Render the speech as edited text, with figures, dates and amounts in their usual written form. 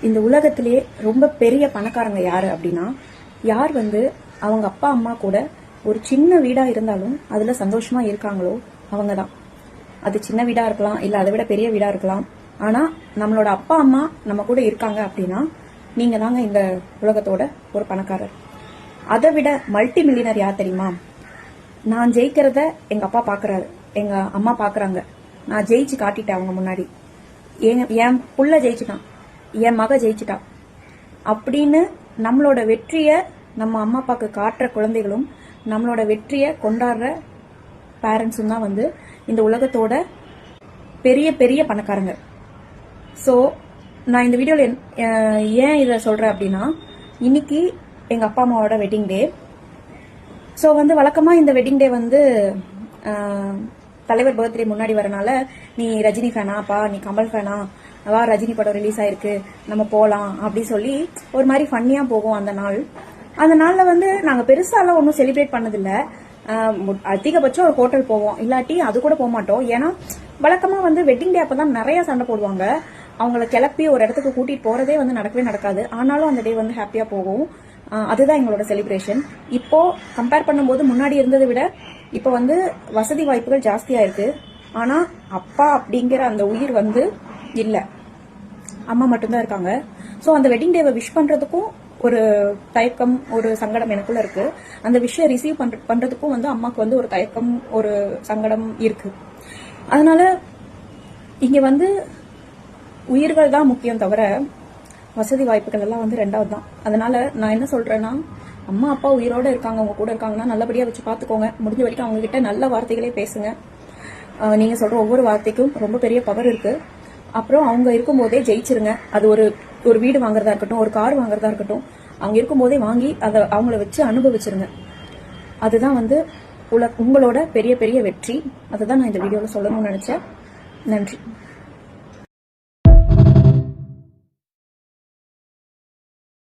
இந்த உலகத்திலே ரொம்ப பெரிய பணக்காரங்க யாரு அப்படின்னா, யார் அவங்க அப்பா அம்மா கூட ஒரு சின்ன வீடா இருந்தாலும் அதுல சந்தோஷமா இருக்காங்களோ அவங்க தான். அது சின்ன வீடா இருக்கலாம், இல்ல அதை விட பெரிய வீடா இருக்கலாம். ஆனா நம்மளோட அப்பா அம்மா நம்ம கூட இருக்காங்க அப்படின்னா நீங்க தாங்க இந்த உலகத்தோட ஒரு பணக்காரர். அதை விட மல்டி மில்லியனர் யார் தெரியுமா? நான் ஜெயிக்கிறத எங்க அப்பா பாக்குறாரு, எங்க அம்மா பாக்குறாங்க. நான் ஜெயிச்சு காட்டிட்டேன் அவங்க முன்னாடி. என் புள்ள ஜெயிச்சுட்டான், என் மக ஜெயிச்சுட்டான் அப்படின்னு நம்மளோட வெற்றிய நம்ம அம்மா அப்பாவுக்கு காட்டுற குழந்தைகளும் நம்மளோட வெற்றிய கொண்டாடுற பேரண்ட்ஸும் தான் இந்த உலகத்தோட பெரிய பெரிய பணக்காரங்க. ஸோ நான் இந்த வீடியோல ஏன் இதை சொல்றேன் அப்படின்னா, இன்னைக்கு எங்க அப்பா அம்மாவோட வெட்டிங் டே. ஸோ வழக்கமா இந்த வெட்டிங் டே தலைவர் பர்த்டே முன்னாடி வரனால, நீ ரஜினி ஃபேனாப்பா, நீ கமல் ஃபேனா, வா ரஜினி படம் ரிலீஸ் ஆயிருக்கு நம்ம போலாம் அப்படி சொல்லி ஒரு மாதிரி ஃபன்னியா போகும் அந்த நாள். அந்த நாள்ல நாங்க பெருசாலாம் ஒன்றும் செலிப்ரேட் பண்ணதில்ல. அதிகபட்சம் ஒரு ஹோட்டல் போவோம், இல்லாட்டி அது கூட போக மாட்டோம். ஏன்னா வழக்கமா வெட்டிங் டே அப்பதான் நிறைய சண்டை போடுவாங்க. அவங்கள கிளப்பி ஒரு இடத்துக்கு கூட்டிட்டு போறதே நடக்கவே நடக்காது. ஆனாலும் அந்த டே ஹாப்பியா போகும். அதுதான் எங்களோட செலிப்ரேஷன். இப்போ கம்பேர் பண்ணும்போது முன்னாடி இருந்ததை விட இப்போ வசதி வாய்ப்புகள் ஜாஸ்தியா இருக்கு. ஆனா அப்பா அப்படிங்கிற அந்த உயிர் இல்ல, அம்மா மட்டும்தான் இருக்காங்க. ஸோ அந்த வெட்டிங் டேவை விஷ் பண்றதுக்கும் ஒரு தயக்கம், ஒரு சங்கடம் எனக்குள்ள இருக்கு. அந்த விஷயம் ரிசீவ் பண்றதுக்கும் அம்மாக்கு ஒரு தயக்கம், ஒரு சங்கடம் இருக்கு. அதனால இங்க உயிர்கள் தான் முக்கியம் தவிர வசதி வாய்ப்புகள் எல்லாம் ரெண்டாவது தான். அதனால நான் என்ன சொல்றேன்னா, அம்மா அப்பா உயிரோட இருக்காங்க, உங்க கூட இருக்காங்கன்னா நல்லபடியா வச்சு பாத்துக்கோங்க. முடிஞ்ச வரைக்கும் அவங்க கிட்ட நல்ல வார்த்தைகளே பேசுங்க. நீங்க சொல்ற ஒவ்வொரு வார்த்தைக்கும் ரொம்ப பெரிய பவர் இருக்கு. அப்புறம் அவங்க இருக்கும்போதே ஜெயிச்சிருங்க. அது ஒரு வீடு வாங்குறதா இருக்கட்டும், ஒரு கார் வாங்குறதா இருக்கட்டும், அவங்க இருக்கும்போதே வாங்கி அதை அவங்கள வச்சு அனுபவிச்சிருங்க. அதுதான் உங்களோட பெரிய பெரிய வெற்றி. அதுதான் நான் இந்த வீடியோல சொல்லணும்னு நினைச்சேன். நன்றி.